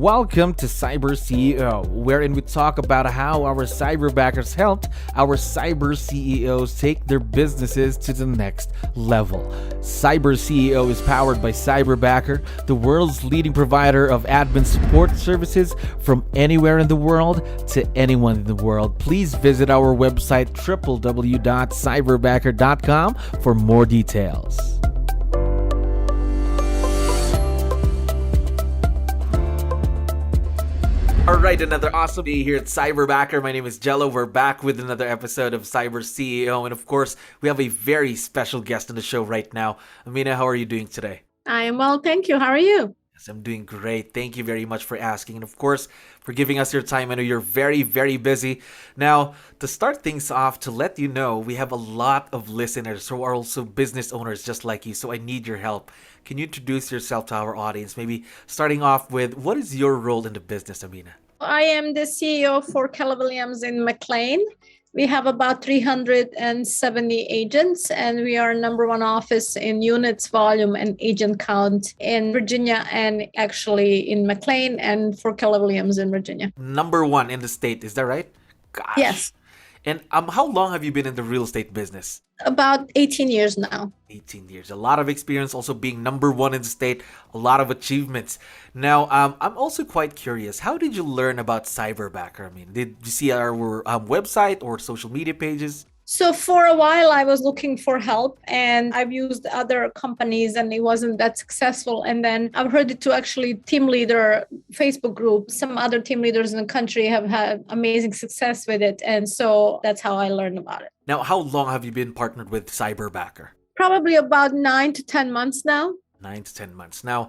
Welcome to CyberCEO, wherein we talk about how our cyberbackers helped our cyber CEOs take their businesses to the next level. CyberCEO is powered by Cyberbacker, the world's leading provider of admin support services from anywhere in the world to anyone in the world. Please visit our website www.cyberbacker.com for more details. All right, another awesome day here at Cyberbacker. My name is Jello. We're back with another episode of CyberCEO. And of course, we have a very special guest on the show right now. Amina, how are you doing today? I am well, thank you. How are you? Yes, I'm doing great. Thank you very much for asking. And of course, for giving us your time. I know you're very, very busy. Now, to start things off, to let you know, we have a lot of listeners who are also business owners just like you. So I need your help. Can you introduce yourself to our audience? Maybe starting off with, what is your role in the business, Amina? I am the CEO for Keller Williams in McLean. We have about 370 agents, and we are number one office in units, volume, and agent count in Virginia, and actually in McLean and for Keller Williams in Virginia. Number one in the state, is that right? Gosh. Yes. And how long have you been in the real estate business? About 18 years now. 18 years. A lot of experience, also being number one in the state, a lot of achievements. Now, I'm also quite curious. How did you learn about Cyberbacker? I mean, did you see our website or social media pages? So for a while, I was looking for help, and I've used other companies and it wasn't that successful. And then I've heard it to actually team leader Facebook group. Some other team leaders in the country have had amazing success with it. And so that's how I learned about it. Now, how long have you been partnered with Cyberbacker? Probably about 9 to 10 months now. 9 to 10 months. Now,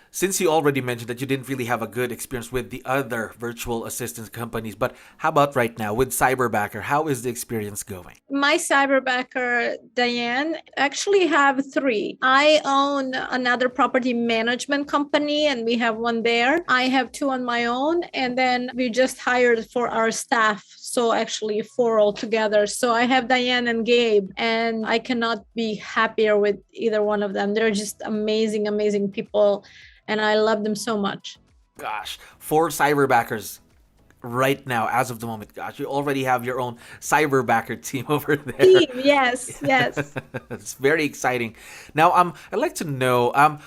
since you already mentioned that you didn't really have a good experience with the other virtual assistance companies, but how about right now with Cyberbacker? How is the experience going? My Cyberbacker, Diane, actually have 3. I own another property management company, and we have one there. I have 2 on my own, and then we just hired for our staff. So actually 4 altogether. So I have Diane and Gabe, and I cannot be happier with either one of them. They're just amazing, amazing people. And I love them so much. Gosh, 4 cyberbackers right now, as of the moment. Gosh, you already have your own cyberbacker team over there. Team, yes, yes. It's very exciting. Now, I'd like to know,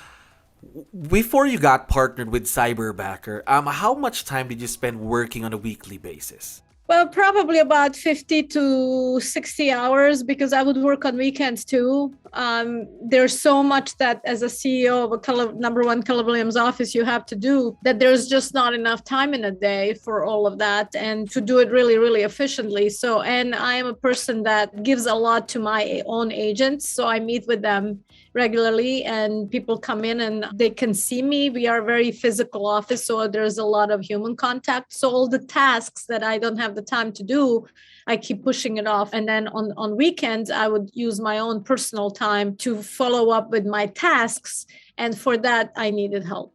before you got partnered with Cyberbacker, how much time did you spend working on a weekly basis? Well, probably about 50 to 60 hours because I would work on weekends too. There's so much that as a CEO of a number one Keller Williams office you have to do that there's just not enough time in a day for all of that and to do it really, really efficiently. So, and I am a person that gives a lot to my own agents. So I meet with them regularly and people come in and they can see me. We are a very physical office, so there's a lot of human contact. So all the tasks that I don't have the time to do, I keep pushing it off. And then on weekends, I would use my own personal time to follow up with my tasks. And for that, I needed help.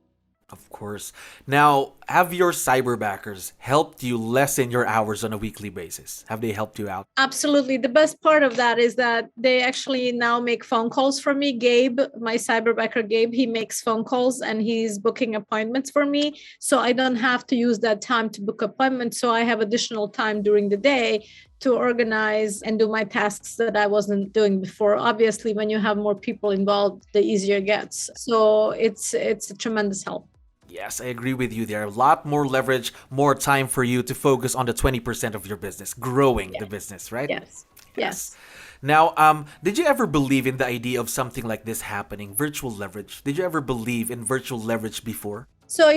Of course. Now, have your cyberbackers helped you lessen your hours on a weekly basis? Have they helped you out? Absolutely. The best part of that is that they actually now make phone calls for me. Gabe, my cyberbacker Gabe, he makes phone calls and he's booking appointments for me. So I don't have to use that time to book appointments. So I have additional time during the day to organize and do my tasks that I wasn't doing before. Obviously, when you have more people involved, the easier it gets. So it's a tremendous help. Yes, I agree with you there. A lot more leverage, more time for you to focus on the 20% of your business, growing the business, right? Yes. Now, did you ever believe in the idea of something like this happening, virtual leverage? Did you ever believe in virtual leverage before? So,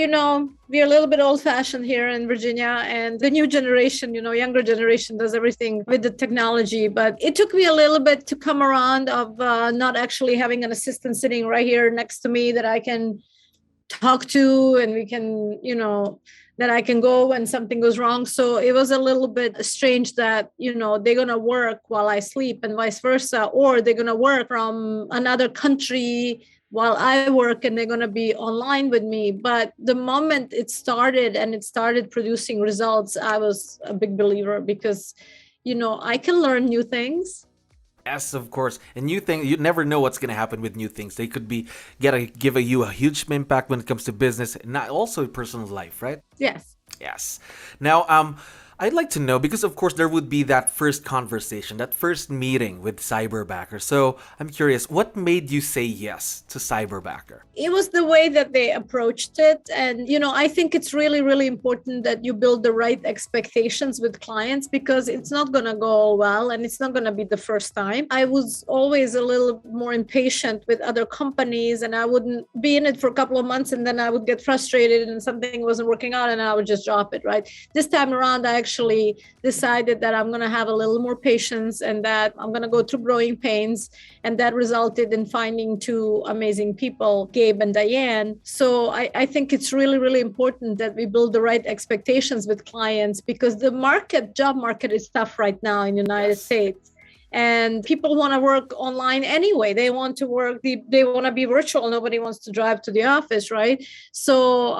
we're a little bit old-fashioned here in Virginia, and the new generation, younger generation does everything with the technology. But it took me a little bit to come around of not actually having an assistant sitting right here next to me that I can talk to and we can, that I can go when something goes wrong. So it was a little bit strange that, they're going to work while I sleep and vice versa, or they're going to work from another country while I work and they're going to be online with me. But the moment it started and it started producing results, I was a big believer because, I can learn new things. Yes, of course. And new things, you never know what's going to happen with new things. They could give you a huge impact when it comes to business, and not also personal life, right? Yes. Yes. Now, I'd like to know, because of course there would be that first conversation, that first meeting with Cyberbacker. So I'm curious, what made you say yes to Cyberbacker? It was the way that they approached it. And, I think it's really, really important that you build the right expectations with clients, because it's not going to go all well and it's not going to be the first time. I was always a little more impatient with other companies, and I wouldn't be in it for a couple of months and then I would get frustrated and something wasn't working out and I would just drop it, right? This time around, I actually decided that I'm going to have a little more patience and that I'm going to go through growing pains. And that resulted in finding two amazing people, Gabe and Diane. So I think it's really, really important that we build the right expectations with clients, because the job market is tough right now in the United States. And people want to work online anyway. They want to work, they want to be virtual. Nobody wants to drive to the office, right? So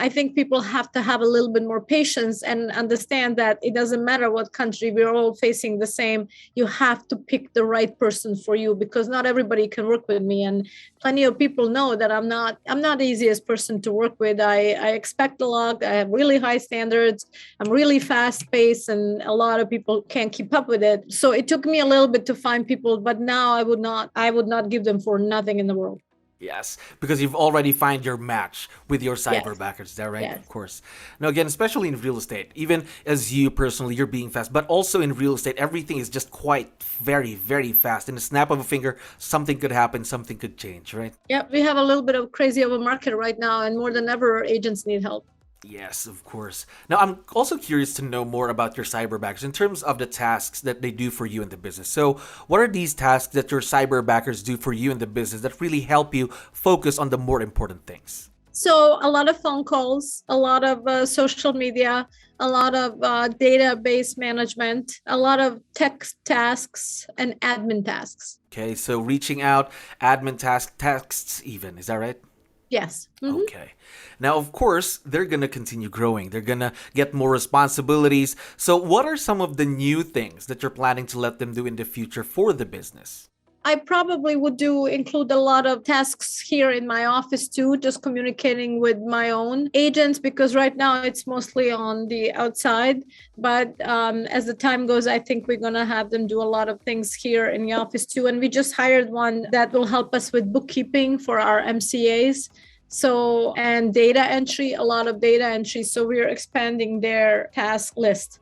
I think people have to have a little bit more patience and understand that it doesn't matter what country, we're all facing the same. You have to pick the right person for you, because not everybody can work with me. And plenty of people know that I'm not the easiest person to work with. I expect a lot. I have really high standards. I'm really fast paced, and a lot of people can't keep up with it. So it took me a little bit to find people, but now I would not give them for nothing in the world. Yes, because you've already found your match with your Cyberbackers. Is that right? Yes. Of course. Now, again, especially in real estate, even as you personally, you're being fast, but also in real estate, everything is just quite very, very fast. In a snap of a finger, something could happen, something could change, right? Yeah, we have a little bit of crazy of a market right now, and more than ever, agents need help. Yes, of course. Now, I'm also curious to know more about your Cyberbackers in terms of the tasks that they do for you in the business. So, what are these tasks that your Cyberbackers do for you in the business that really help you focus on the more important things? So, a lot of phone calls, a lot of social media, a lot of database management, a lot of tech tasks, and admin tasks. Okay, so reaching out, admin tasks even, is that right? Yes. Mm-hmm. Okay. Now, of course, they're going to continue growing. They're going to get more responsibilities. So what are some of the new things that you're planning to let them do in the future for the business? I probably would include a lot of tasks here in my office too, just communicating with my own agents, because right now it's mostly on the outside. But as the time goes, I think we're going to have them do a lot of things here in the office too. And we just hired one that will help us with bookkeeping for our MCAs. So, and data entry, a lot of data entry. So we're expanding their task list.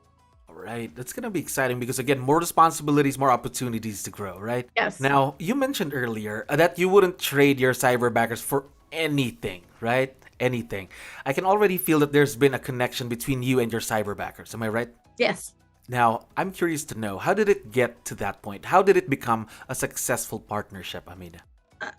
Right. That's going to be exciting because, again, more responsibilities, more opportunities to grow, right? Yes. Now, you mentioned earlier that you wouldn't trade your Cyberbackers for anything, right? Anything. I can already feel that there's been a connection between you and your Cyberbackers. Am I right? Yes. Now, I'm curious to know, how did it get to that point? How did it become a successful partnership, Amina?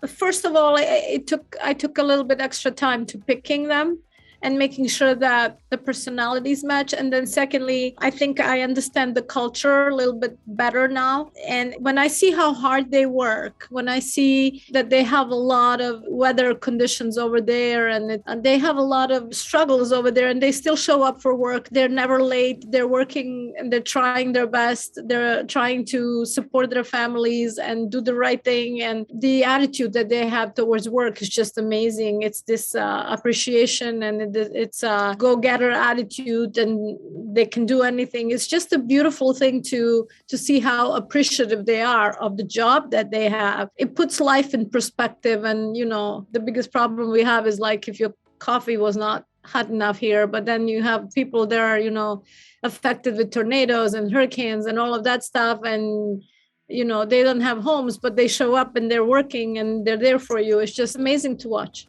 First of all, I took a little bit extra time to picking them and making sure that the personalities match. And then secondly, I think I understand the culture a little bit better now. And when I see how hard they work, when I see that they have a lot of weather conditions over there and they have a lot of struggles over there, and they still show up for work. They're never late. They're working and they're trying their best. They're trying to support their families and do the right thing. And the attitude that they have towards work is just amazing. It's this appreciation, and it's a go-getter attitude, and they can do anything. It's just a beautiful thing to see how appreciative they are of the job that they have. It puts life in perspective. And the biggest problem we have is like if your coffee was not hot enough here, but then you have people that are affected with tornadoes and hurricanes and all of that stuff, and they don't have homes, but they show up and they're working and they're there for you. It's just amazing to watch.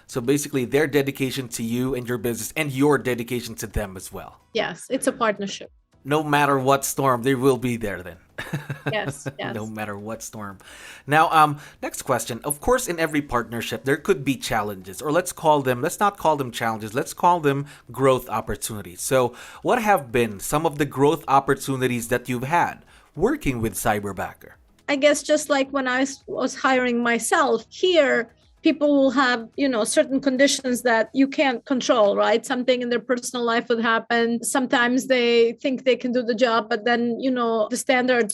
So basically, their dedication to you and your business, and your dedication to them as well. Yes, it's a partnership. No matter what storm, they will be there then. Yes. No matter what storm. Now, next question. Of course, in every partnership, there could be challenges, or let's not call them challenges, let's call them growth opportunities. So what have been some of the growth opportunities that you've had working with Cyberbacker? I guess just like when I was hiring myself here, people will have, certain conditions that you can't control, right? Something in their personal life would happen. Sometimes they think they can do the job, but then,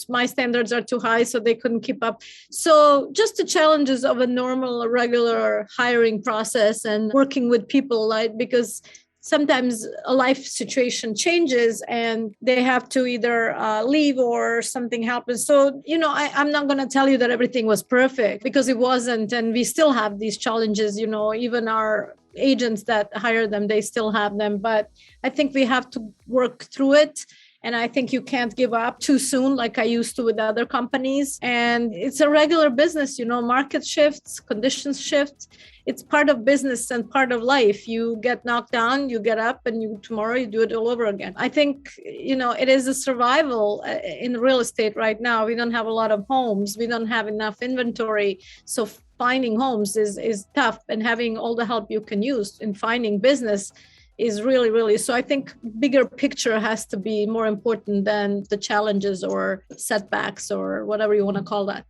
my standards are too high, so they couldn't keep up. So just the challenges of a normal, regular hiring process and working with people, right? Because sometimes a life situation changes and they have to either leave or something happens. So, I'm not going to tell you that everything was perfect, because it wasn't. And we still have these challenges, even our agents that hire them, they still have them. But I think we have to work through it. And I think you can't give up too soon, like I used to with other companies. And it's a regular business, market shifts, conditions shift. It's part of business and part of life. You get knocked down, you get up, and tomorrow you do it all over again. I think, it is a survival in real estate right now. We don't have a lot of homes. We don't have enough inventory. So finding homes is tough, and having all the help you can use in finding business is really, really. So I think bigger picture has to be more important than the challenges or setbacks or whatever you want to call that.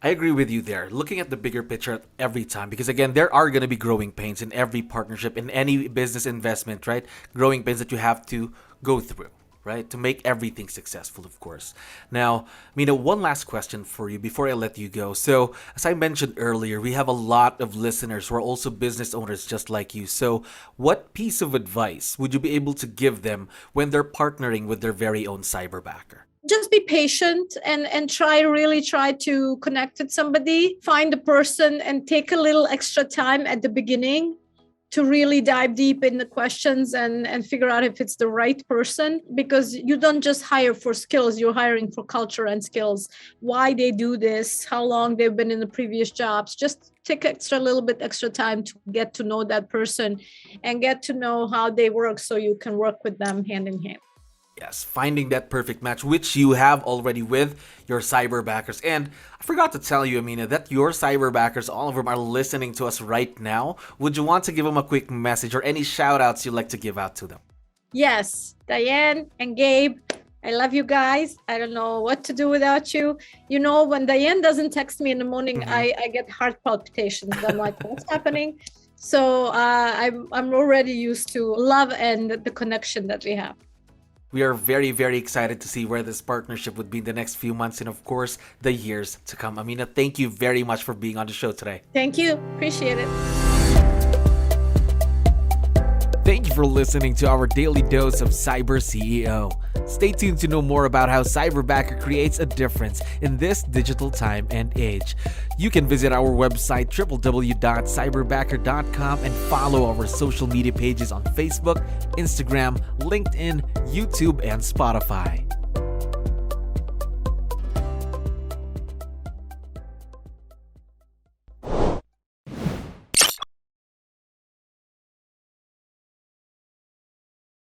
I agree with you there. Looking at the bigger picture every time, because again, there are going to be growing pains in every partnership, in any business investment, right? Growing pains that you have to go through, right? To make everything successful, of course. Now, Mina, one last question for you before I let you go. So, as I mentioned earlier, we have a lot of listeners who are also business owners just like you. So, what piece of advice would you be able to give them when they're partnering with their very own cyberbacker? Just be patient and try to connect with somebody, find a person, and take a little extra time at the beginning to really dive deep in the questions and figure out if it's the right person, because you don't just hire for skills, you're hiring for culture and skills, why they do this, how long they've been in the previous jobs. Just take little bit extra time to get to know that person and get to know how they work, so you can work with them hand in hand. Yes, finding that perfect match, which you have already with your cyberbackers. And I forgot to tell you, Amina, that your cyberbackers, all of them, are listening to us right now. Would you want to give them a quick message or any shout outs you'd like to give out to them? Yes, Diane and Gabe, I love you guys. I don't know what to do without you. When Diane doesn't text me in the morning, I get heart palpitations. I'm like, what's happening? So I'm already used to love and the connection that we have. We are very, very excited to see where this partnership would be in the next few months and, of course, the years to come. Amina, thank you very much for being on the show today. Thank you. Appreciate it. Thank you for listening to our daily dose of Cyber CEO. Stay tuned to know more about how Cyberbacker creates a difference in this digital time and age. You can visit our website www.cyberbacker.com and follow our social media pages on Facebook, Instagram, LinkedIn, YouTube, and Spotify.